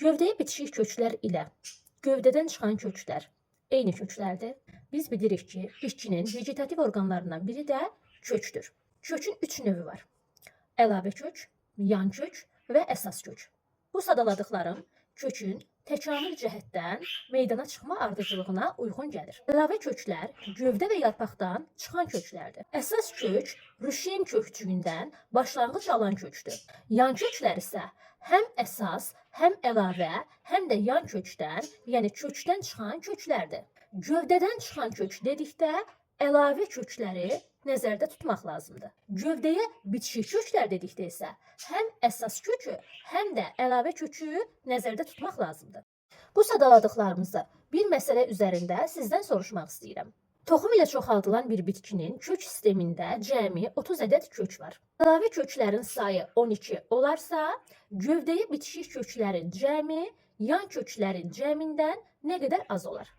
Gövdəyə bitişik köklər ilə gövdədən çıxan köklər eyni köklərdir. Biz bilirik ki, bitkinin vegetativ orqanlarından biri də kökdür. Kökün 3 növü var. Əlavə kök, yan kök və əsas kök. Bu sadaladıqlarım kökün təkamül cəhətdən meydana çıxma ardıcıllığına uyğun gəlir. Əlavə köklər gövdə və yarpaqdan çıxan köklərdir. Əsas kök rüşeyn kökçüyündən başlanğıc alan kökdür. Yan köklər isə həm əsas, həm əlavə, həm də yan kökdən, yəni kökdən çıxan köklərdir. Gövdədən çıxan kök dedikdə əlavə kökləri nəzərdə tutmaq lazımdır. Gövdəyə bitişik köklər dedikdə isə həm əsas kökü, həm də əlavə kökü nəzərdə tutmaq lazımdır. Bu sadaladıqlarımızda bir məsələ üzərində sizdən soruşmaq istəyirəm. Toxum ilə çoxaldılan bir bitkinin kök sistemində cəmi 30 ədəd kök var. Əlavə köklərin sayı 12 olarsa, gövdəyə bitişik köklərin cəmi yan köklərin cəmindən nə qədər az olar?